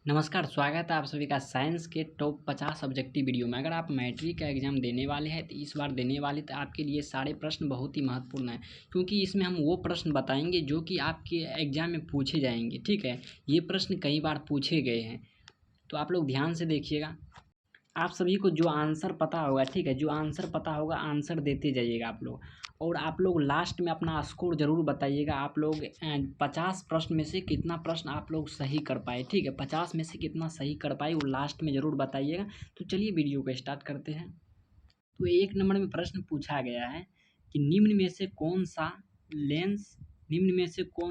नमस्कार, स्वागत है आप सभी का साइंस के टॉप 50 ऑब्जेक्टिव वीडियो में। अगर आप मैट्रिक का एग्ज़ाम देने वाले हैं तो इस बार देने वाले तो आपके लिए सारे प्रश्न बहुत ही महत्वपूर्ण हैं, क्योंकि इसमें हम वो प्रश्न बताएंगे जो कि आपके एग्ज़ाम में पूछे जाएंगे। ठीक है, ये प्रश्न कई बार पूछे गए हैं, तो आप लोग ध्यान से देखिएगा। आप सभी को जो आंसर पता होगा, ठीक है, जो आंसर पता होगा आंसर देते जाइएगा आप लोग। और आप लोग लास्ट में अपना स्कोर ज़रूर बताइएगा। आप लोग 50 प्रश्न में से कितना प्रश्न आप लोग सही कर पाए, ठीक है, 50 में से कितना सही कर पाए वो लास्ट में ज़रूर बताइएगा। तो चलिए वीडियो को स्टार्ट करते हैं। तो 1 नंबर में प्रश्न पूछा गया है कि निम्न में से कौन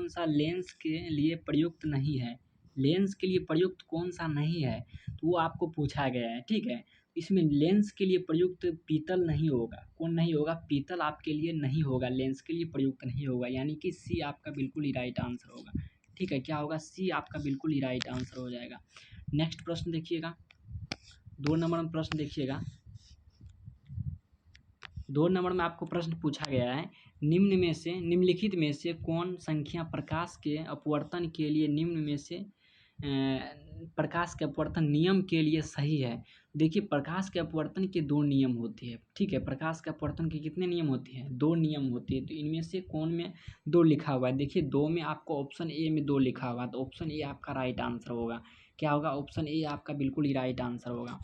सा लेंस के लिए प्रयुक्त नहीं है। लेंस के लिए प्रयुक्त कौन सा नहीं है, तो वो आपको पूछा गया है। ठीक है, इसमें लेंस के लिए प्रयुक्त पीतल नहीं होगा। कौन नहीं होगा? पीतल आपके लिए नहीं होगा, लेंस के लिए प्रयुक्त नहीं होगा, यानी कि सी आपका बिल्कुल ही राइट आंसर होगा। ठीक है, क्या होगा? सी आपका बिल्कुल ही राइट आंसर हो जाएगा। नेक्स्ट प्रश्न देखिएगा, 2 नंबर में प्रश्न देखिएगा। 2 नंबर में आपको प्रश्न पूछा गया है, निम्नलिखित में से कौन संख्या प्रकाश के अपवर्तन के लिए प्रकाश के अपवर्तन नियम के लिए सही है। देखिए, प्रकाश के अपवर्तन के 2 नियम होते हैं। ठीक है, प्रकाश के अपवर्तन के कितने नियम होते हैं? 2 नियम होते हैं। तो इनमें से कौन में 2 लिखा हुआ है? देखिए, 2 में आपको ऑप्शन ए में 2 लिखा हुआ है, तो ऑप्शन ए आपका राइट आंसर होगा। क्या होगा? ऑप्शन ए आपका बिल्कुल ही राइट आंसर होगा।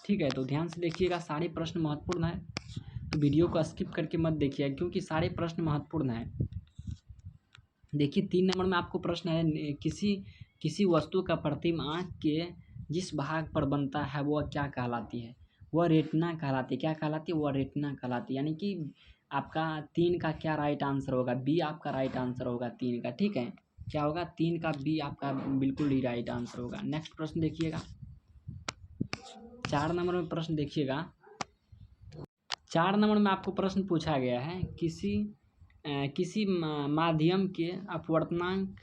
ठीक है, तो ध्यान से देखिएगा, सारे प्रश्न महत्वपूर्ण है, तो वीडियो को स्किप करके मत देखिए, क्योंकि सारे प्रश्न महत्वपूर्ण हैं। देखिए, 3 नंबर में आपको प्रश्न है, किसी वस्तु का प्रतिबिंब आँख के जिस भाग पर बनता है वह क्या कहलाती है? वह रेटिना कहलाती है। क्या कहलाती है? वह रेटिना कहलाती है। यानी कि आपका 3 का क्या राइट आंसर होगा? बी आपका राइट आंसर होगा 3 का। ठीक है, क्या होगा? 3 का बी आपका बिल्कुल ही राइट आंसर होगा। नेक्स्ट प्रश्न देखिएगा, 4 नंबर में प्रश्न देखिएगा। 4 नंबर में आपको प्रश्न पूछा गया है, किसी माध्यम के अपवर्तनांक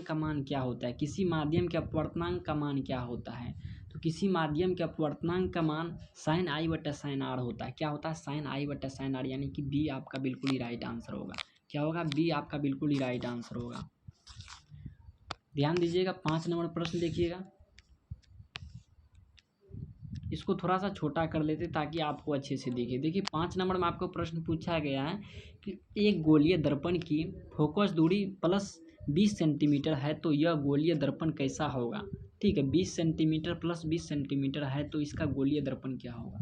का मान क्या होता है? किसी माध्यम के अपवर्तनांक का मान क्या होता है? तो किसी माध्यम के अपवर्तनांक का मान sin i बटा sin r होता है। क्या होता है? sin i बटा sin r, यानी कि बी आपका बिल्कुल ही राइट आंसर होगा। क्या होगा? बी आपका बिल्कुल ही राइट आंसर होगा। ध्यान दीजिएगा, 5 नंबर प्रश्न देखिएगा। इसको थोड़ा सा छोटा कर लेते ताकि आपको अच्छे से दिखे। देखिए, 5 नंबर में आपको प्रश्न पूछा गया है कि एक गोलीय दर्पण की फोकस दूरी प्लस 20 सेंटीमीटर है, तो यह गोलीय दर्पण कैसा होगा? ठीक है, 20 सेंटीमीटर प्लस 20 सेंटीमीटर है, तो इसका गोलीय दर्पण क्या होगा?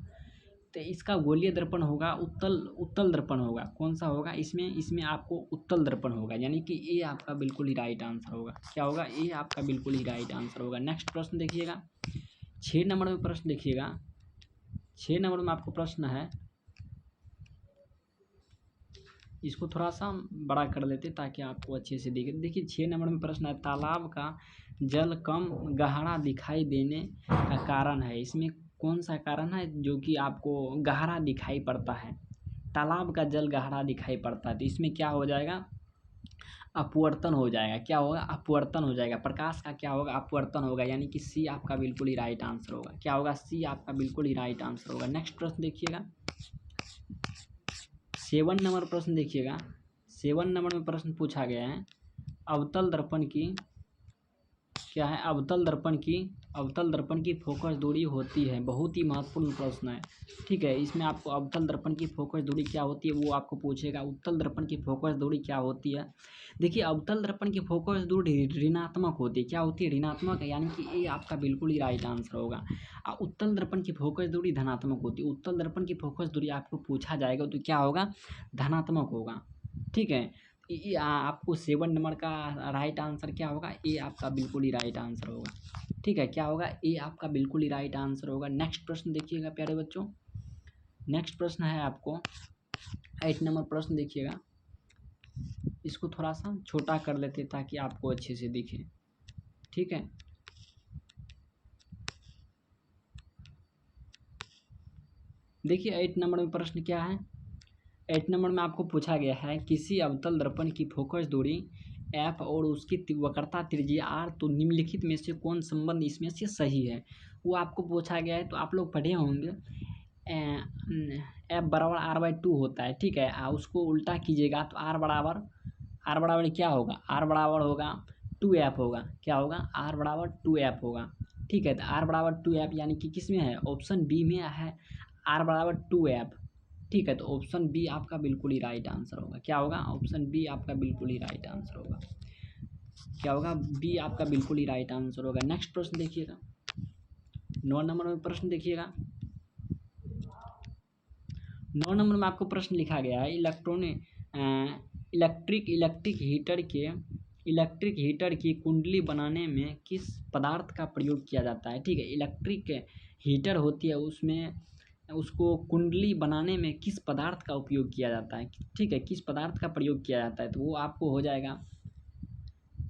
तो इसका गोलीय दर्पण होगा उत्तल दर्पण होगा। कौन सा होगा? इसमें आपको उत्तल दर्पण होगा, यानी कि ए आपका बिल्कुल ही राइट आंसर होगा। क्या होगा? ए आपका बिल्कुल ही राइट आंसर होगा। नेक्स्ट प्रश्न देखिएगा, 6 नंबर में प्रश्न देखिएगा। 6 नंबर में आपको प्रश्न है, इसको थोड़ा सा बड़ा कर लेते ताकि आपको अच्छे से दिखे। देखिए, 6 नंबर में प्रश्न है, तालाब का जल कम गहरा दिखाई देने का कारण है। इसमें कौन सा कारण है जो कि आपको गहरा दिखाई पड़ता है? तालाब का जल गहरा दिखाई पड़ता है, तो इसमें क्या हो जाएगा? अपवर्तन हो जाएगा। क्या होगा? अपवर्तन हो जाएगा। प्रकाश का क्या होगा? अपवर्तन होगा, यानी कि सी आपका बिल्कुल ही राइट आंसर होगा। क्या होगा? सी आपका बिल्कुल ही राइट आंसर होगा। नेक्स्ट प्रश्न देखिएगा, 7 नंबर प्रश्न देखिएगा। 7 नंबर में प्रश्न पूछा गया है, अवतल दर्पण की क्या है? अवतल दर्पण की फोकस दूरी होती है। बहुत ही महत्वपूर्ण प्रश्न है। ठीक है, इसमें आपको अवतल दर्पण की फोकस दूरी क्या होती है वो आपको पूछेगा। उत्तल दर्पण की फोकस दूरी क्या होती है? देखिए, अवतल दर्पण की फोकस दूरी ऋणात्मक होती है। क्या होती है? ऋणात्मक है, यानी कि ए आपका बिल्कुल ही राइट आंसर होगा। उत्तल दर्पण की फोकस दूरी धनात्मक होती है। उत्तल दर्पण की फोकस दूरी आपको पूछा जाएगा तो क्या होगा? धनात्मक होगा। ठीक है, आपको 7 नंबर का राइट आंसर क्या होगा? ए आपका बिल्कुल ही राइट आंसर होगा। ठीक है, क्या होगा? ए आपका बिल्कुल ही राइट आंसर होगा। नेक्स्ट प्रश्न देखिएगा प्यारे बच्चों। नेक्स्ट प्रश्न है आपको 8 नंबर प्रश्न देखिएगा। इसको थोड़ा सा छोटा कर लेते ताकि आपको अच्छे से दिखे। ठीक है, देखिए 8 नंबर में प्रश्न क्या है। 8 नंबर में आपको पूछा गया है, किसी अवतल दर्पण की फोकस दूरी f और उसकी वक्रता त्रिज्या r, तो निम्नलिखित में से कौन संबंध इसमें से सही है? वो आपको पूछा गया है। तो आप लोग पढ़े होंगे, f बराबर r/2 होता है। ठीक है, उसको उल्टा कीजिएगा तो r बराबर क्या होगा? r बराबर होगा 2F होगा। क्या होगा? R बराबर 2F होगा। ठीक है, तो R बराबर 2F यानी कि किस में है? ऑप्शन बी में है R बराबर 2F। ठीक है, तो ऑप्शन बी आपका बिल्कुल ही राइट आंसर होगा। क्या होगा? ऑप्शन बी आपका बिल्कुल ही राइट आंसर होगा। क्या होगा? बी आपका बिल्कुल ही राइट आंसर होगा। नेक्स्ट प्रश्न देखिएगा, 9 नंबर में प्रश्न देखिएगा। 9 नंबर में आपको प्रश्न लिखा गया है इलेक्ट्रिक हीटर की कुंडली बनाने में किस पदार्थ का प्रयोग किया जाता है। ठीक है, इलेक्ट्रिक हीटर होती है, उसमें उसको कुंडली बनाने में किस पदार्थ का उपयोग किया जाता है। ठीक है, किस पदार्थ का प्रयोग किया जाता है, तो वो आपको हो जाएगा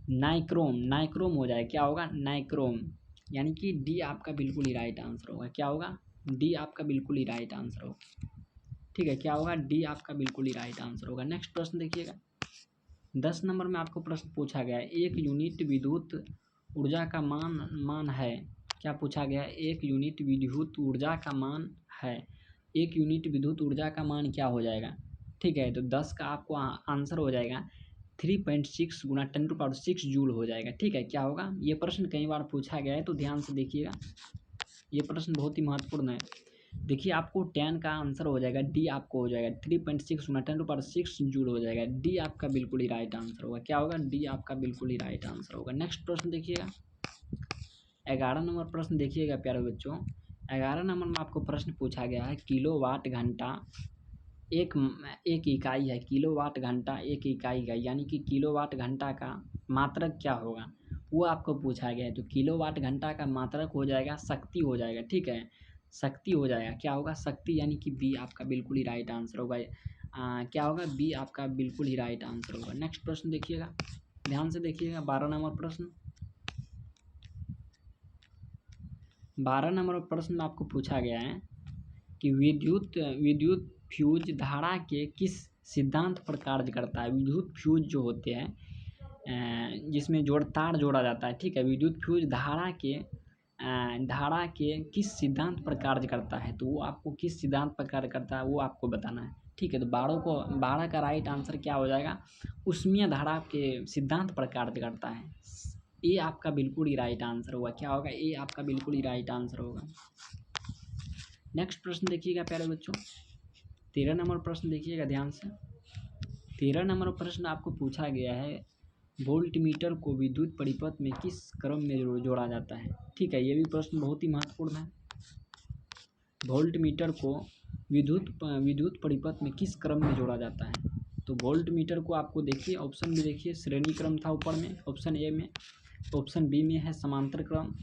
नाइक्रोम हो जाएगा। क्या होगा? नाइक्रोम, यानी कि डी आपका बिल्कुल ही राइट आंसर होगा। क्या होगा? डी आपका बिल्कुल ही राइट आंसर होगा। ठीक है, क्या होगा? डी आपका बिल्कुल ही राइट आंसर होगा। नेक्स्ट प्रश्न देखिएगा, 10 नंबर में आपको प्रश्न पूछा गया है, 1 यूनिट विद्युत ऊर्जा का मान है। क्या पूछा गया है? 1 यूनिट विद्युत ऊर्जा का मान है। 1 यूनिट विद्युत ऊर्जा का मान क्या हो जाएगा? ठीक है, तो 10 का आपको आंसर हो जाएगा 3.6 गुना 10⁻6 जूल हो जाएगा। ठीक है, क्या होगा? ये प्रश्न कई बार पूछा गया है, तो ध्यान से देखिएगा, ये प्रश्न बहुत ही महत्वपूर्ण है। देखिए, आपको 10 का आंसर हो जाएगा, डी आपको हो जाएगा 3.6 गुना 10⁻6 जूल हो जाएगा। डी आपका बिल्कुल ही राइट आंसर होगा। क्या होगा? डी आपका बिल्कुल ही राइट आंसर होगा। नेक्स्ट प्रश्न देखिएगा, 11 नंबर प्रश्न देखिएगा प्यारे बच्चों। 11 नंबर में आपको प्रश्न पूछा गया है, किलोवाट घंटा एक इकाई है। किलोवाट घंटा एक इकाई है, यानी कि किलोवाट घंटा का मात्रक क्या होगा, वो आपको पूछा गया है। तो किलोवाट घंटा का मात्रक हो जाएगा शक्ति हो जाएगा। ठीक है, शक्ति हो जाएगा। क्या होगा? शक्ति, यानी कि बी आपका बिल्कुल ही राइट आंसर होगा। क्या होगा? बी आपका बिल्कुल ही राइट आंसर होगा। नेक्स्ट प्रश्न देखिएगा, ध्यान से देखिएगा, 12 नंबर प्रश्न। 12 नंबर प्रश्न में आपको पूछा गया है कि विद्युत फ्यूज धारा के किस सिद्धांत पर कार्य करता है। विद्युत फ्यूज जो होते हैं जिसमें तार जोड़ा जाता है। ठीक है, विद्युत फ्यूज धारा के किस सिद्धांत पर कार्य करता है, तो वो आपको किस सिद्धांत पर कार्य करता है वो आपको बताना है। ठीक है, तो 12 का राइट आंसर क्या हो जाएगा? ऊष्मीय धारा के सिद्धांत पर कार्य करता है। ए आपका बिल्कुल ही राइट आंसर होगा। क्या होगा? ए आपका बिल्कुल ही राइट आंसर होगा। नेक्स्ट प्रश्न देखिएगा प्यारे बच्चों, 13 नंबर प्रश्न देखिएगा ध्यान से। 13 नंबर प्रश्न आपको पूछा गया है, वोल्टमीटर को विद्युत परिपथ में किस क्रम में जोड़ा जाता है। ठीक है, ये भी प्रश्न बहुत ही महत्वपूर्ण है। वोल्टमीटर को विद्युत परिपथ में किस क्रम में जोड़ा जाता है, तो वोल्टमीटर को आपको देखिए, ऑप्शन भी देखिए, श्रेणी क्रम था ऊपर में ऑप्शन ए में, ऑप्शन बी में है समांतर क्रम,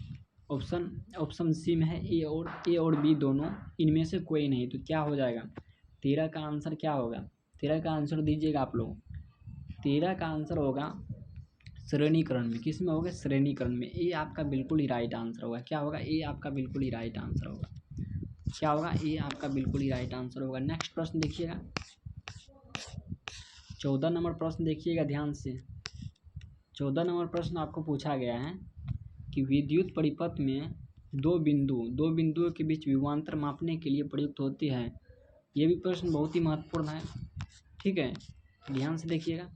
ऑप्शन सी में है ए और बी दोनों, इनमें से कोई नहीं। तो क्या हो जाएगा? 13 का आंसर क्या होगा? 13 का आंसर दीजिएगा आप लोग। 13 का आंसर होगा श्रेणीकरण में। किस में होगा? श्रेणीकरण में। ए आपका बिल्कुल ही राइट आंसर होगा। क्या होगा? ए आपका बिल्कुल ही राइट आंसर होगा। क्या होगा? ए आपका बिल्कुल ही राइट आंसर होगा। नेक्स्ट प्रश्न देखिएगा, 14 नंबर प्रश्न देखिएगा ध्यान से। 14 नंबर प्रश्न आपको पूछा गया है कि विद्युत परिपथ में दो बिंदुओं के बीच विभवांतर मापने के लिए प्रयुक्त होती है। ये भी प्रश्न बहुत ही महत्वपूर्ण है। ठीक है, ध्यान से देखिएगा,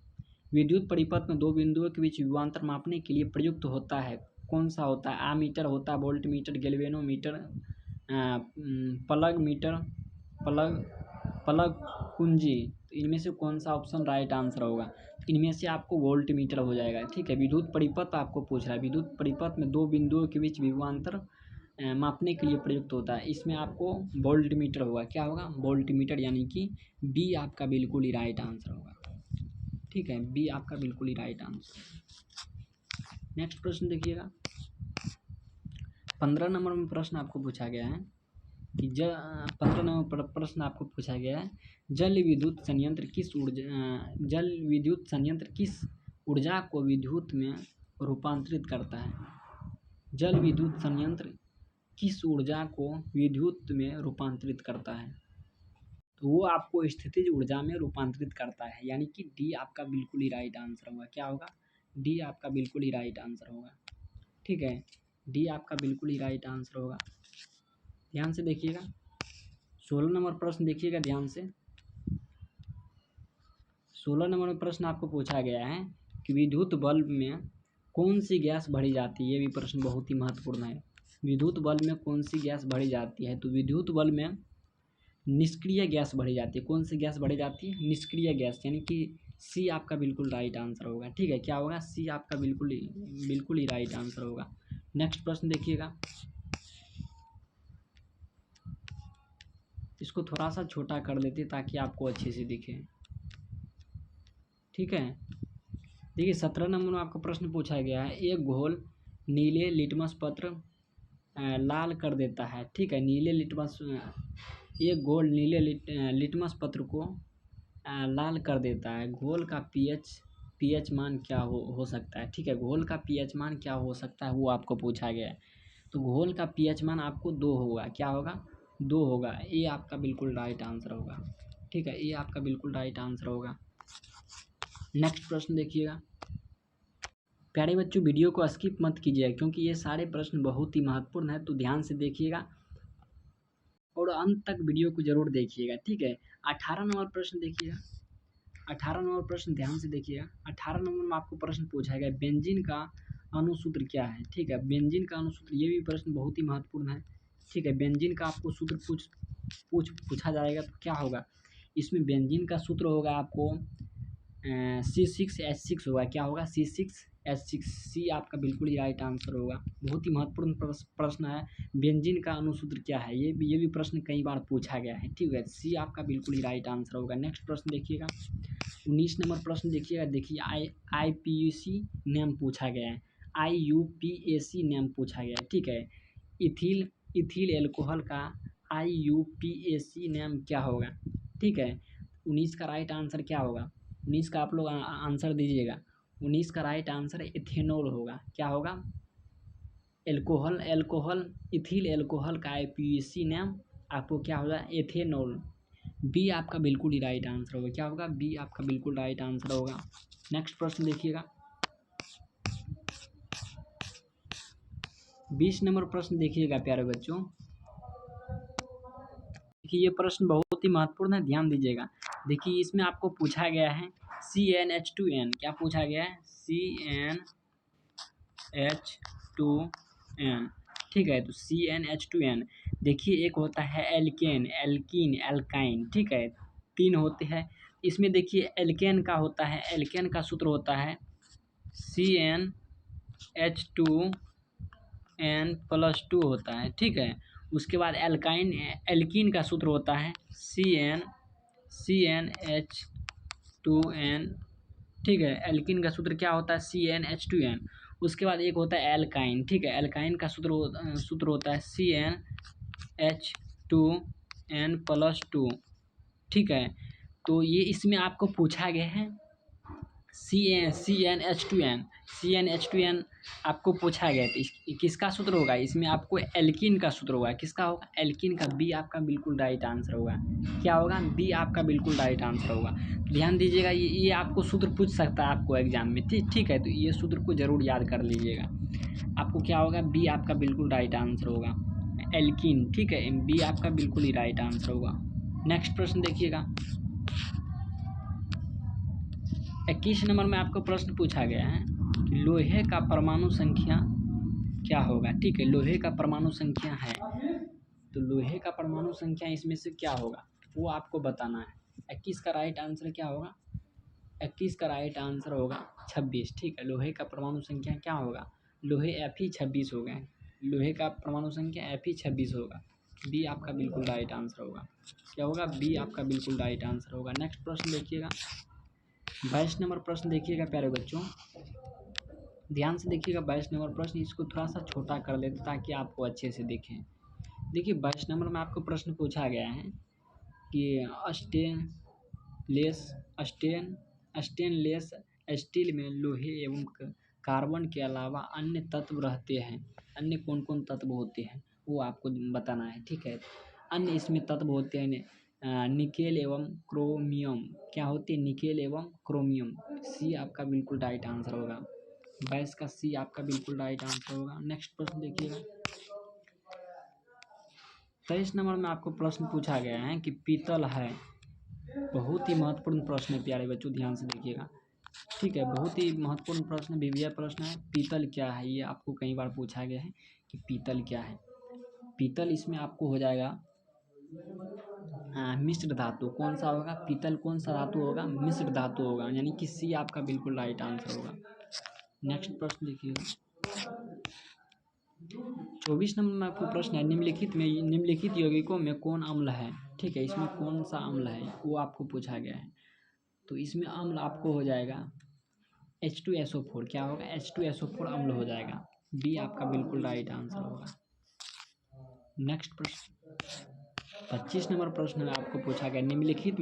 विद्युत परिपथ में दो बिंदुओं के बीच विभवांतर मापने के लिए प्रयुक्त होता है। कौन सा होता है? आमीटर होता है, वोल्ट मीटर, गैल्वेनोमीटर, प्लग कुंजी। तो इनमें से कौन सा ऑप्शन राइट आंसर होगा? इनमें से आपको वोल्ट मीटर हो जाएगा। ठीक है, विद्युत परिपथ आपको पूछ रहा है, विद्युत परिपथ में दो बिंदुओं के बीच विभवांतर मापने के लिए प्रयुक्त होता है, इसमें आपको वोल्ट मीटर होगा। क्या होगा? वोल्ट मीटर, यानी कि बी आपका बिल्कुल ही राइट आंसर होगा। ठीक है, बी आपका बिल्कुल ही राइट आंसर। नेक्स्ट प्रश्न देखिएगा, 15 नंबर में प्रश्न आपको पूछा गया है कि 15 नंबर प्रश्न आपको पूछा गया है, जल विद्युत संयंत्र किस ऊर्जा को विद्युत में रूपांतरित करता है। जल विद्युत संयंत्र किस ऊर्जा को विद्युत में रूपांतरित करता है, तो वो आपको स्थितिज ऊर्जा में रूपांतरित करता है, यानी कि डी आपका बिल्कुल ही राइट आंसर होगा। क्या होगा? डी आपका बिल्कुल ही राइट आंसर होगा। ठीक है, डी आपका बिल्कुल ही राइट आंसर होगा। ध्यान से देखिएगा, 16 नंबर प्रश्न देखिएगा ध्यान से। 16 नंबर प्रश्न आपको पूछा गया है कि विद्युत बल्ब में कौन सी गैस भरी जाती है, ये भी प्रश्न बहुत ही महत्वपूर्ण है। विद्युत बल्ब में कौन सी गैस भरी जाती है, तो विद्युत बल्ब में निष्क्रिय गैस भरी जाती है। कौन सी गैस भरी जाती है, निष्क्रिय गैस, यानी कि सी आपका बिल्कुल राइट आंसर होगा। ठीक है, क्या होगा, सी आपका बिल्कुल ही राइट आंसर होगा। नेक्स्ट प्रश्न देखिएगा, इसको थोड़ा सा छोटा कर देते ताकि आपको अच्छे से दिखे। ठीक है, देखिए 17 नंबर में आपको प्रश्न पूछा गया है, एक घोल नीले लिटमस पत्र लाल कर देता है। ठीक है, नीले लिटमस एक घोल नीले लिटमस पत्र को लाल कर देता है। घोल का पीएच मान क्या हो सकता है। ठीक है, घोल का पीएच मान क्या हो सकता है, वो आपको पूछा गया है। तो घोल का पीएच मान आपको 2 होगा। क्या होगा, 2 होगा। ये आपका बिल्कुल राइट आंसर होगा। ठीक है, ये आपका बिल्कुल राइट आंसर होगा। नेक्स्ट प्रश्न देखिएगा। प्यारे बच्चों, वीडियो को स्किप मत कीजिएगा क्योंकि ये सारे प्रश्न बहुत ही महत्वपूर्ण है, तो ध्यान से देखिएगा और अंत तक वीडियो को जरूर देखिएगा। ठीक है, 18 नंबर प्रश्न देखिएगा। 18 नंबर प्रश्न ध्यान से देखिएगा। 18 नंबर में आपको प्रश्न पूछा गया, बेंजीन का अणुसूत्र क्या है। ठीक है, बेंजीन का अणुसूत्र, ये भी प्रश्न बहुत ही महत्वपूर्ण है। ठीक है, बेंजीन का आपको सूत्र पूछा जाएगा तो क्या होगा, इसमें बेंजीन का सूत्र होगा आपको C6H6 होगा। क्या होगा, C6H6। सी आपका बिल्कुल ही राइट आंसर होगा। बहुत ही महत्वपूर्ण प्रश्न है, बेंजीन का अणुसूत्र क्या है, ये भी प्रश्न कई बार पूछा गया है। ठीक है, सी आपका बिल्कुल ही राइट आंसर होगा। नेक्स्ट प्रश्न देखिएगा, 19 नंबर प्रश्न देखिएगा। देखिए IUPAC नेम पूछा गया है। IUPAC नेम पूछा गया है। ठीक है, इथिल एल्कोहल का IUPAC नेम क्या होगा। ठीक है, 19 का राइट आंसर क्या होगा, 19 का आप लोग आंसर दीजिएगा। 19 का राइट आंसर इथेनॉल होगा। क्या होगा, एल्कोहल इथिल एल्कोहल का IUPAC नेम आपको क्या होगा, एथेनॉल। बी आपका बिल्कुल ही राइट आंसर होगा। क्या होगा, बी आपका बिल्कुल राइट आंसर होगा। नेक्स्ट प्रश्न देखिएगा, 20 नंबर प्रश्न देखिएगा प्यारे बच्चों। देखिए ये प्रश्न बहुत ही महत्वपूर्ण है, ध्यान दीजिएगा। देखिए इसमें आपको पूछा गया है CnH2n। क्या पूछा गया है, CnH2n। ठीक है, तो CnH2n, देखिए एक होता है एल्केन, एल्काइन। ठीक है, 3 होते हैं इसमें। देखिए एल्केन का होता है, एल्केन का सूत्र होता है CnH2n+2 होता है। ठीक है, उसके बाद एल्कीन का सूत्र होता है CnH2n। ठीक है, एल्कीन का सूत्र क्या होता है, CnH2n। उसके बाद एक होता है एल्काइन। ठीक है, एल्काइन का सूत्र होता है CnH2n+2। ठीक है, तो ये इसमें आपको पूछा गया है CnH2n आपको पूछा गया तो किसका सूत्र होगा, इसमें आपको एल्कीन का सूत्र होगा। किसका होगा, एल्कीन का। बी आपका बिल्कुल राइट आंसर होगा। क्या होगा, बी आपका बिल्कुल राइट आंसर होगा। ध्यान दीजिएगा, ये आपको सूत्र पूछ सकता है आपको एग्जाम में। ठीक है, तो ये सूत्र को जरूर याद कर लीजिएगा। आपको क्या होगा, बी आपका बिल्कुल राइट आंसर होगा, एल्कीन। ठीक है, बी आपका बिल्कुल ही राइट आंसर होगा। नेक्स्ट प्रश्न देखिएगा, 21 नंबर में आपको प्रश्न पूछा गया है कि लोहे का परमाणु संख्या क्या होगा। ठीक है, लोहे का परमाणु संख्या है, तो लोहे का परमाणु संख्या इसमें से क्या होगा वो आपको बताना है। 21 का राइट आंसर क्या होगा, 21 का राइट आंसर होगा 26। ठीक है, लोहे का परमाणु संख्या क्या होगा, लोहे Fe26 हो गए। लोहे का परमाणु संख्या Fe26 होगा। बी आपका बिल्कुल राइट आंसर होगा। क्या होगा, बी आपका बिल्कुल राइट आंसर होगा। नेक्स्ट प्रश्न देखिएगा, 22 नंबर प्रश्न देखिएगा प्यारे बच्चों, ध्यान से देखिएगा। 22 नंबर प्रश्न, इसको थोड़ा सा छोटा कर लेते ताकि आपको अच्छे से दिखें। देखिए 22 नंबर में आपको प्रश्न पूछा गया है कि स्टेनलेस स्टील में लोहे एवं कार्बन के अलावा अन्य तत्व रहते हैं। अन्य कौन कौन तत्व होते हैं वो आपको बताना है। ठीक है, अन्य इसमें तत्व होते हैं निकेल एवं क्रोमियम। क्या होती है, निकेल एवं क्रोमियम। सी आपका बिल्कुल राइट आंसर होगा। 22 का सी आपका बिल्कुल राइट आंसर होगा। नेक्स्ट प्रश्न देखिएगा, 23 नंबर में आपको प्रश्न पूछा गया है कि पीतल है। बहुत ही महत्वपूर्ण प्रश्न है प्यारे बच्चों, ध्यान से देखिएगा। ठीक है, बहुत ही महत्वपूर्ण प्रश्न, विविध प्रश्न है। पीतल क्या है, ये आपको कई बार पूछा गया है कि पीतल क्या है। पीतल इसमें आपको हो जाएगा मिश्र धातु। कौन सा होगा, पीतल कौन सा धातु होगा, मिश्र धातु होगा, यानी कि सी आपका बिल्कुल राइट आंसर होगा। नेक्स्ट प्रश्न देखिएगा, 24 नंबर में आपको प्रश्न है, निम्नलिखित यौगिकों में कौन अम्ल है। ठीक है, इसमें कौन सा अम्ल है वो आपको पूछा गया है। तो इसमें अम्ल आपको हो जाएगा H2SO4। क्या होगा, H2SO4 अम्ल हो जाएगा। बी आपका बिल्कुल राइट आंसर होगा। नेक्स्ट प्रश्न, 25 नंबर प्रश्न में आपको पूछा गया, निम्नलिखित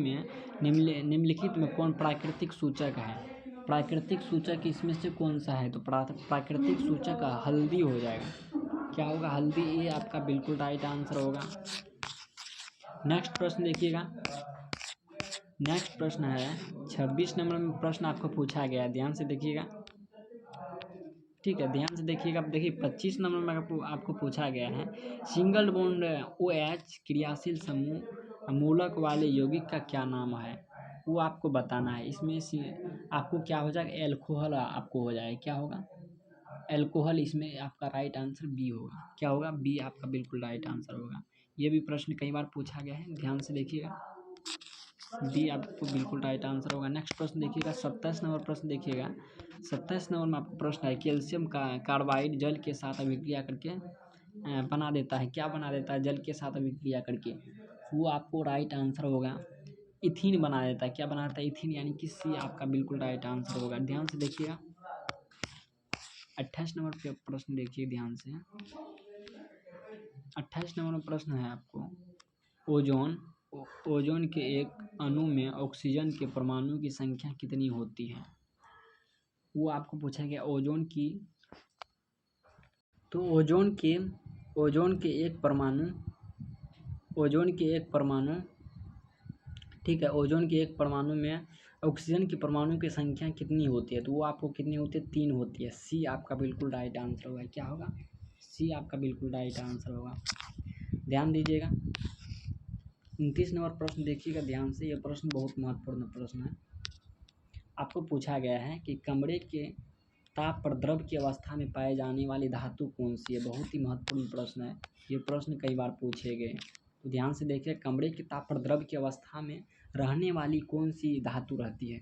में कौन प्राकृतिक सूचक है। प्राकृतिक सूचक इसमें से कौन सा है, तो प्राकृतिक सूचक हल्दी हो जाएगा। क्या होगा, हल्दी, ये आपका बिल्कुल राइट आंसर होगा। नेक्स्ट प्रश्न देखिएगा, नेक्स्ट प्रश्न है 26 नंबर में प्रश्न आपको पूछा गया, ध्यान से देखिएगा। ठीक है, ध्यान से देखिएगा। अब देखिए 25 नंबर में आपको पूछा गया है, सिंगल बॉन्ड OH क्रियाशील समूह मूलक वाले यौगिक का क्या नाम है, वो आपको बताना है। इसमें से आपको क्या हो जाएगा, एल्कोहल आपको हो जाएगा। क्या होगा, एल्कोहल। इसमें आपका राइट आंसर बी होगा। क्या होगा, बी आपका बिल्कुल राइट आंसर होगा। ये भी प्रश्न कई बार पूछा गया है, ध्यान से देखिएगा। बी आपको बिल्कुल राइट आंसर होगा। नेक्स्ट प्रश्न देखिएगा, 27 नंबर प्रश्न देखिएगा। 27 नंबर में आपको प्रश्न है, कैल्शियम का कार्बाइड जल के साथ अभिक्रिया करके बना देता है। क्या बना देता है, जल के साथ अभिक्रिया करके, वो आपको राइट आंसर होगा, इथीन बना देता है। क्या बना देता है, इथीन, यानी कि सी आपका बिल्कुल राइट आंसर होगा। ध्यान से देखिएगा। 28 नंबर पे प्रश्न देखिए ध्यान से। 28 नंबर प्रश्न है आपको, ओजोन के एक अणु में ऑक्सीजन के परमाणु की संख्या कितनी होती है, वो आपको पूछा गया। ओजोन की, तो ओजोन के एक परमाणु, ठीक है, ओजोन के एक परमाणु में ऑक्सीजन के परमाणु की संख्या कितनी होती है, तो वो आपको कितनी होती है, 3 होती है। सी आपका बिल्कुल राइट आंसर होगा। क्या होगा, सी आपका बिल्कुल राइट आंसर होगा। ध्यान दीजिएगा। 29 नंबर प्रश्न देखिएगा ध्यान से, यह प्रश्न बहुत महत्वपूर्ण प्रश्न है। आपको पूछा गया है कि कमरे के ताप पर द्रव की अवस्था में पाए जाने वाली धातु कौन सी है। बहुत ही महत्वपूर्ण प्रश्न है, ये प्रश्न कई बार पूछे गए। तो ध्यान से देखिए, कमरे के ताप पर द्रव की अवस्था में रहने वाली कौन सी धातु रहती है,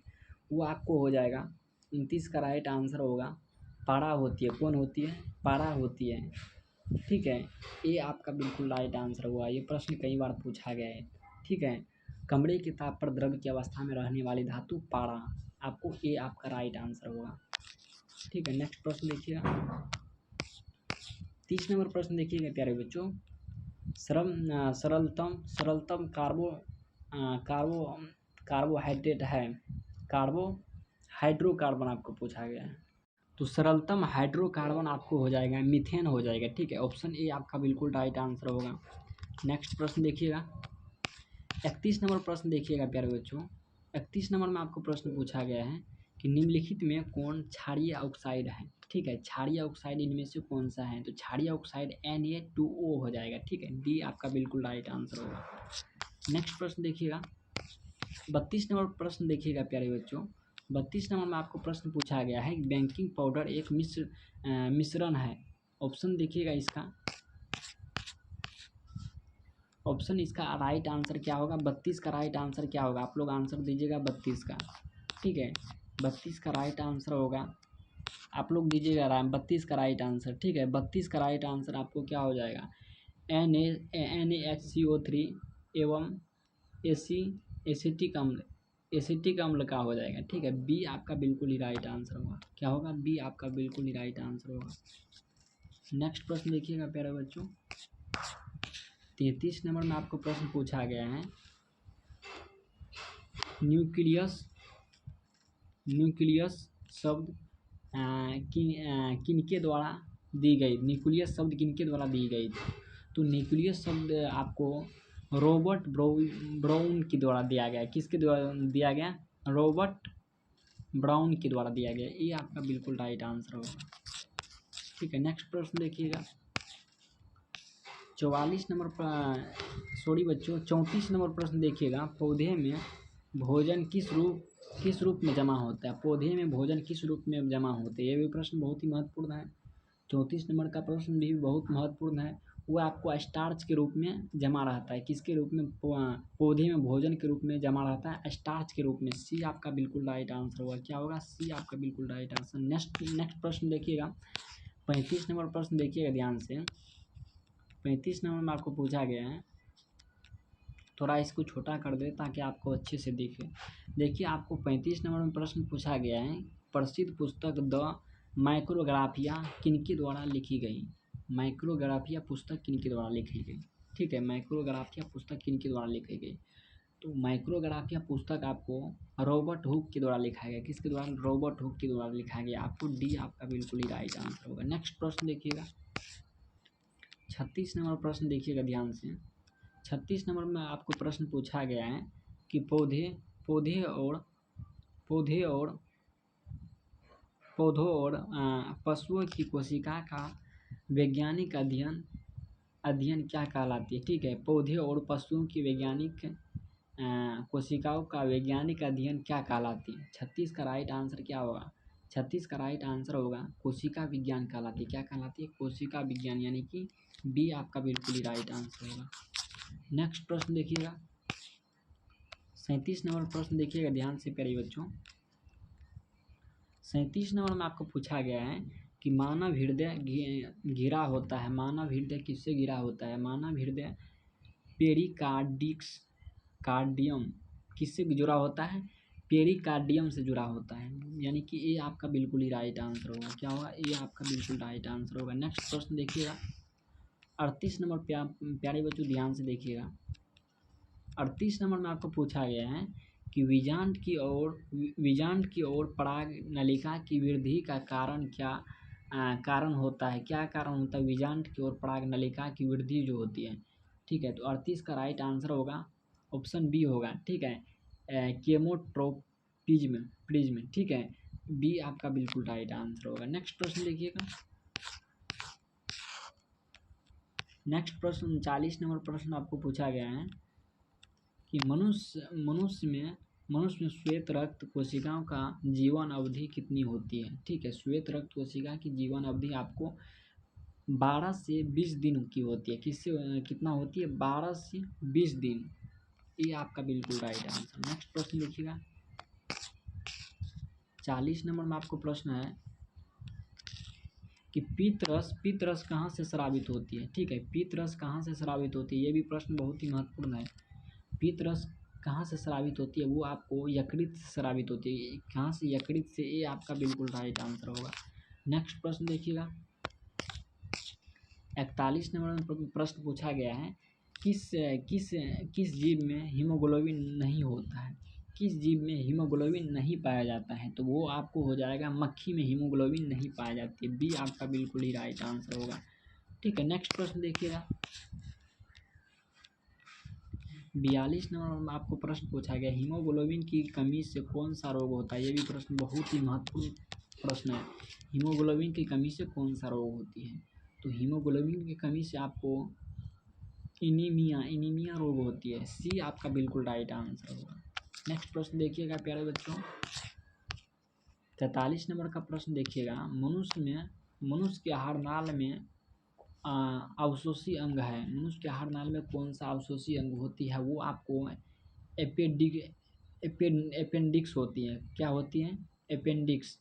वो आपको हो जाएगा 29 का राइट आंसर होगा, पारा होती है। कौन होती है, पारा होती है। ठीक है, ये आपका बिल्कुल राइट आंसर हुआ। ये प्रश्न कई बार पूछा गया है। ठीक है, कमरे के ताप पर द्रव की अवस्था में रहने वाली धातु पारा, आपको ये आपका राइट आंसर होगा। ठीक है, नेक्स्ट प्रश्न देखिएगा। 30 नंबर प्रश्न देखिएगा प्यारे बच्चों, सरलतम कार्बोहाइड्रेट है, हाइड्रोकार्बन आपको पूछा गया है। तो सरलतम हाइड्रोकार्बन आपको हो जाएगा मीथेन हो जाएगा। ठीक है, ऑप्शन ए आपका बिल्कुल राइट आंसर होगा। नेक्स्ट प्रश्न देखिएगा, 31 नंबर प्रश्न देखिएगा प्यारे बच्चों। 31 नंबर में आपको प्रश्न पूछा गया है कि निम्नलिखित में कौन क्षारीय ऑक्साइड है। ठीक है, क्षारीय ऑक्साइड इनमें से कौन सा है, तो क्षारीय ऑक्साइड Na2O हो जाएगा। ठीक है, डी आपका बिल्कुल राइट आंसर होगा। नेक्स्ट प्रश्न देखिएगा, 32 नंबर प्रश्न देखिएगा प्यारे बच्चों। 32 नंबर में आपको प्रश्न पूछा गया है, बेकिंग पाउडर एक मिश्रण है। ऑप्शन देखिएगा, ऑप्शन इसका राइट आंसर क्या होगा, 32 का राइट आंसर क्या होगा, आप लोग आंसर दीजिएगा 32 का। ठीक है, 32 का राइट आंसर होगा, आप लोग दीजिएगा 32 का राइट आंसर। ठीक है, 32 का राइट आंसर आपको क्या हो जाएगा, NaHCO3 एवं एसिटिक अम्ल का हो जाएगा। ठीक है, बी आपका बिल्कुल ही राइट आंसर होगा। क्या होगा, बी आपका बिल्कुल ही राइट आंसर होगा। नेक्स्ट प्रश्न देखिएगा प्यारे बच्चों, 33 नंबर में आपको प्रश्न पूछा गया है, न्यूक्लियस शब्द किनके द्वारा दी गई, न्यूक्लियस शब्द किनके द्वारा दी गई थी। तो न्यूक्लियस शब्द आपको रॉबर्ट ब्राउन के द्वारा दिया गया। किसके द्वारा दिया गया, रॉबर्ट ब्राउन के द्वारा दिया गया। ये आपका बिल्कुल राइट आंसर होगा। ठीक है, नेक्स्ट प्रश्न देखिएगा, 34 नंबर सॉरी बच्चों 34 नंबर प्रश्न देखिएगा, पौधे में भोजन किस रूप किस रूप में जमा होता है? पौधे में भोजन किस रूप में जमा होते हैं? ये भी प्रश्न बहुत ही महत्वपूर्ण है। 34 नंबर का प्रश्न भी बहुत महत्वपूर्ण है। वो आपको स्टार्च के रूप में जमा रहता है। किसके रूप में? पौधे में भोजन के रूप में जमा रहता है, स्टार्च के रूप में। सी आपका बिल्कुल राइट आंसर होगा। क्या होगा? सी आपका बिल्कुल राइट आंसर। नेक्स्ट प्रश्न देखिएगा, 35 नंबर प्रश्न देखिएगा ध्यान से। 35 नंबर में आपको पूछा गया है, थोड़ा इसको छोटा कर दे ताकि आपको अच्छे से दिखे। देखिए आपको 35 नंबर में प्रश्न पूछा गया है, प्रसिद्ध पुस्तक द माइक्रोग्राफिया किनके द्वारा लिखी गई? माइक्रोग्राफिया पुस्तक किनके द्वारा लिखी गई? ठीक है, माइक्रोग्राफिया पुस्तक किनके द्वारा लिखी गई? तो माइक्रोग्राफिया पुस्तक आपको रॉबर्ट हुक के द्वारा लिखा गया। किसके द्वारा? रॉबर्ट हुक के द्वारा लिखा गया। आपको डी आपका बिल्कुल ही राइट आंसर होगा। नेक्स्ट प्रश्न देखिएगा, 36 नंबर प्रश्न देखिएगा ध्यान से। 36 नंबर में आपको प्रश्न पूछा गया है कि पौधों और पशुओं की कोशिका का वैज्ञानिक अध्ययन क्या कहलाती है? ठीक है, पौधे और पशुओं की वैज्ञानिक कोशिकाओं का वैज्ञानिक अध्ययन क्या कहलाती है? 36 का राइट आंसर क्या होगा? 36 का राइट आंसर होगा कोशिका विज्ञान कहलाती है। क्या कहलाती है? कोशिका विज्ञान, यानी कि बी आपका बिल्कुल ही राइट आंसर होगा। नेक्स्ट प्रश्न देखिएगा, 37 नंबर प्रश्न देखिएगा ध्यान से प्यारे बच्चों। 37 नंबर में आपको पूछा गया है कि मानव हृदय घिरा होता है। मानव हृदय किससे घिरा होता है? मानव हृदय पेरिकार्डियम किससे जुड़ा होता है? पेरिकार्डियम से जुड़ा होता है, यानी कि ये आपका बिल्कुल ही राइट आंसर होगा। क्या होगा? ये आपका बिल्कुल राइट आंसर होगा। नेक्स्ट प्रश्न देखिएगा, 38 नंबर प्यारे बच्चों ध्यान से देखिएगा। 38 नंबर में आपको पूछा गया है कि विजांड की ओर पराग नलिका की वृद्धि का कारण होता है? क्या कारण होता है विजांड की ओर पराग नलिका की वृद्धि जो होती है? ठीक है, तो 38 का राइट आंसर होगा ऑप्शन बी होगा। ठीक है, केमोट्रोपिज्म। ठीक है, बी आपका बिल्कुल राइट आंसर होगा। नेक्स्ट प्रश्न देखिएगा, नेक्स्ट प्रश्न 39 नंबर प्रश्न आपको पूछा गया है कि मनुष्य में श्वेत रक्त कोशिकाओं का जीवन अवधि कितनी होती है? ठीक है, श्वेत रक्त कोशिका की जीवन अवधि आपको 12 से 20 दिन की होती है। किससे कितना होती है? 12 से 20 दिन। ये आपका बिल्कुल राइट आंसर। नेक्स्ट प्रश्न देखिएगा, 40 नंबर में आपको प्रश्न है कि पीतरस कहाँ से स्रावित होती है? ठीक है, पीतरस कहाँ से स्रावित होती है? ये भी प्रश्न बहुत ही महत्वपूर्ण है। पीतरस कहाँ से स्रावित होती है? वो आपको यकृत से स्रावित होती है। कहाँ से? यकृत से। ये आपका बिल्कुल राइट आंसर होगा। नेक्स्ट प्रश्न देखिएगा, 41 नंबर में प्रश्न पूछा गया है किस जीव में हीमोग्लोबिन नहीं होता है? किस जीव में हीमोग्लोबिन नहीं पाया जाता है? तो वो आपको हो जाएगा मक्खी में हीमोग्लोबिन नहीं पाया जाती है। बी आपका बिल्कुल ही राइट आंसर होगा। ठीक है, नेक्स्ट प्रश्न देखिएगा, 42 नंबर में आपको प्रश्न पूछा गया हीमोग्लोबिन की कमी से कौन सा रोग होता है? ये भी प्रश्न बहुत ही महत्वपूर्ण प्रश्न है। हीमोग्लोबिन की कमी से कौन सा रोग होती है? तो हीमोग्लोबिन की कमी से आपको इनीमिया रोग होती है। सी आपका बिल्कुल राइट आंसर होगा। नेक्स्ट प्रश्न देखिएगा प्यारे बच्चों, 43 नंबर का प्रश्न देखिएगा, मनुष्य के आहार नाल में अवशोषी अंग है। मनुष्य के आहार नाल में कौन सा अवशोषी अंग होती है? वो आपको अपेंडिक्स होती है। क्या होती है? अपेंडिक्स।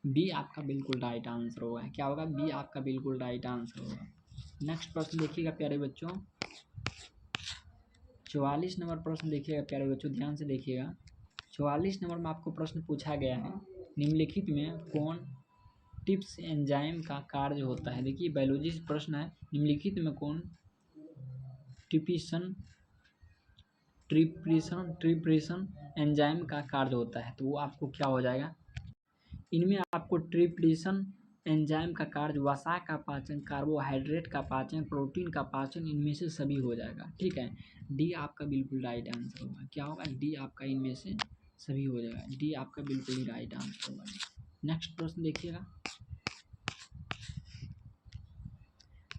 बी आपका बिल्कुल राइट आंसर होगा। क्या होगा? बी आपका बिल्कुल राइट आंसर होगा। नेक्स्ट प्रश्न देखिएगा प्यारे बच्चों, 44 नंबर प्रश्न देखिएगा प्यारे बच्चों, ध्यान से देखिएगा। 44 नंबर में आपको प्रश्न पूछा गया है निम्नलिखित में कौन टिप्स एंजाइम का कार्य होता है? देखिए बायोलॉजी से प्रश्न है, निम्नलिखित में कौन ट्रिप्रेशन एंजाइम का कार्य होता है? तो वो आपको क्या हो जाएगा? इनमें आपको ट्रिप्रेशन एंजाइम का कार्य वसा का पाचन, कार्बोहाइड्रेट का पाचन, प्रोटीन का पाचन, इनमें से सभी हो जाएगा। ठीक है, डी आपका बिल्कुल राइट आंसर होगा। क्या होगा? डी आपका इनमें से सभी हो जाएगा। डी आपका बिल्कुल ही राइट आंसर होगा। नेक्स्ट प्रश्न देखिएगा,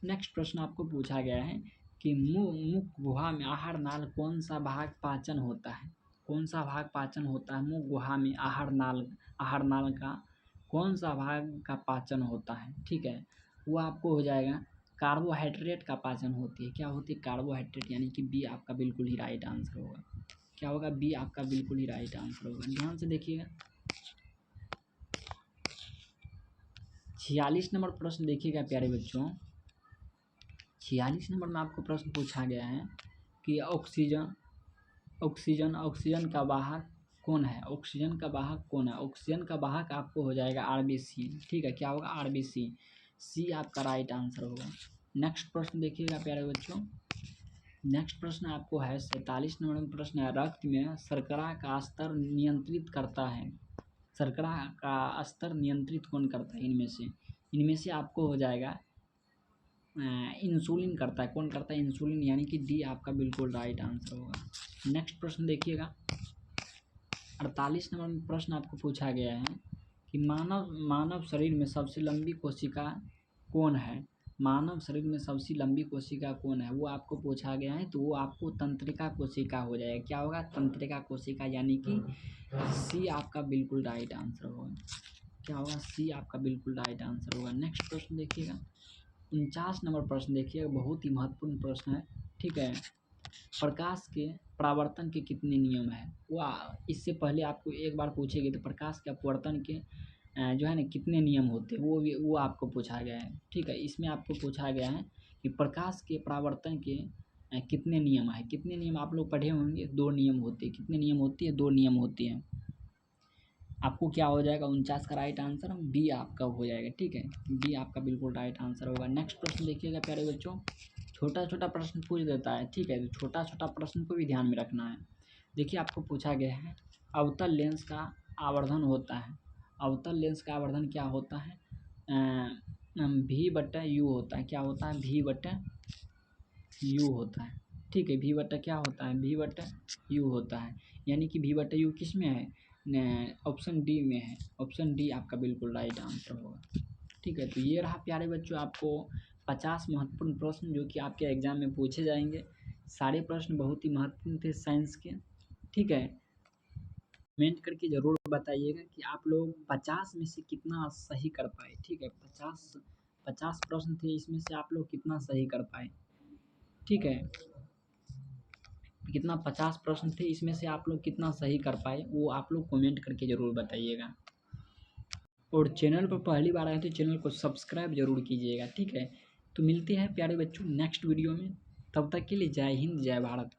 नेक्स्ट प्रश्न आपको पूछा गया है कि मुख गुहा में आहार नाल कौन सा भाग पाचन होता है? कौन सा भाग पाचन होता है मुंह गुहा में? आहार नाल का कौन सा भाग का पाचन होता है? ठीक है, वो आपको हो जाएगा कार्बोहाइड्रेट का पाचन होती है। क्या होती है? कार्बोहाइड्रेट, यानी कि बी आपका बिल्कुल ही राइट आंसर होगा। क्या होगा? बी आपका बिल्कुल ही राइट आंसर होगा। ध्यान से देखिएगा। 46 नंबर प्रश्न देखिएगा प्यारे बच्चों। 46 नंबर में आपको प्रश्न पूछा गया है कि ऑक्सीजन का वाहक कौन है? ऑक्सीजन का वाहक कौन है? ऑक्सीजन का वाहक आपको हो जाएगा आरबीसी। ठीक है, क्या होगा? आरबीसी। सी आपका राइट आंसर होगा। नेक्स्ट प्रश्न देखिएगा प्यारे बच्चों। नेक्स्ट प्रश्न आपको है 47 नंबर में प्रश्न है, रक्त में शर्करा का स्तर नियंत्रित करता है। शर्करा का स्तर नियंत्रित कौन करता है इनमें से आपको हो जाएगा इंसुलिन करता है। कौन करता है? इंसुलिन, यानी कि डी आपका बिल्कुल राइट आंसर होगा। नेक्स्ट प्रश्न देखिएगा। 48 नंबर में प्रश्न आपको पूछा गया है कि मानव शरीर में सबसे लंबी कोशिका कौन है? मानव शरीर में सबसे लंबी कोशिका कौन है, वो आपको पूछा गया है। तो वो आपको तंत्रिका कोशिका हो जाएगा। क्या होगा? तंत्रिका कोशिका, यानी कि सी आपका बिल्कुल राइट आंसर होगा। क्या होगा? सी आपका बिल्कुल राइट आंसर होगा। नेक्स्ट प्रश्न देखिएगा। 49 नंबर प्रश्न देखिएगा, बहुत ही महत्वपूर्ण प्रश्न है। ठीक है, प्रकाश के परावर्तन के कितने नियम है? वो इससे पहले आपको एक बार पूछे गए तो प्रकाश के अपवर्तन के जो है ना कितने नियम होते हैं, वो आपको पूछा गया है। ठीक है, इसमें आपको पूछा गया है कि प्रकाश के परावर्तन के कितने नियम है। कितने नियम आप लोग पढ़े होंगे? 2 नियम होते हैं। कितने नियम होती है? 2 नियम होती हैं। आपको क्या हो जाएगा? 49 का राइट आंसर बी आपका हो जाएगा। ठीक है, बी आपका बिल्कुल राइट आंसर होगा। नेक्स्ट प्रश्न देखिएगा प्यारे बच्चों। छोटा छोटा प्रश्न पूछ देता है। ठीक है, तो छोटा छोटा प्रश्न को भी ध्यान में रखना है। देखिए, आपको पूछा गया है अवतल लेंस का आवर्धन होता है। अवतल लेंस का आवर्धन क्या होता है? भी बटा यू होता है। क्या होता है? भी बटा यू होता है। ठीक है, भी बटा क्या होता है? भी बटा यू होता है, यानी कि भी बटा यू किस में है? ऑप्शन डी में है। ऑप्शन डी आपका बिल्कुल राइट आंसर होगा। ठीक है, तो ये रहा प्यारे बच्चों आपको 50 महत्वपूर्ण प्रश्न जो कि आपके एग्जाम में पूछे जाएंगे। सारे प्रश्न बहुत ही महत्वपूर्ण थे साइंस के। ठीक है, कमेंट करके ज़रूर बताइएगा कि आप लोग 50 में से कितना सही कर पाए। ठीक है, 50 प्रश्न थे, इसमें से आप लोग कितना सही कर पाए। ठीक है, कितना 50 प्रश्न थे, इसमें से आप लोग कितना सही कर पाए, वो आप लोग कमेंट करके ज़रूर बताइएगा। और चैनल पर पहली बार आए तो चैनल को सब्सक्राइब जरूर कीजिएगा। ठीक है, तो मिलते हैं प्यारे बच्चों नेक्स्ट वीडियो में। तब तक के लिए जय हिंद, जय भारत।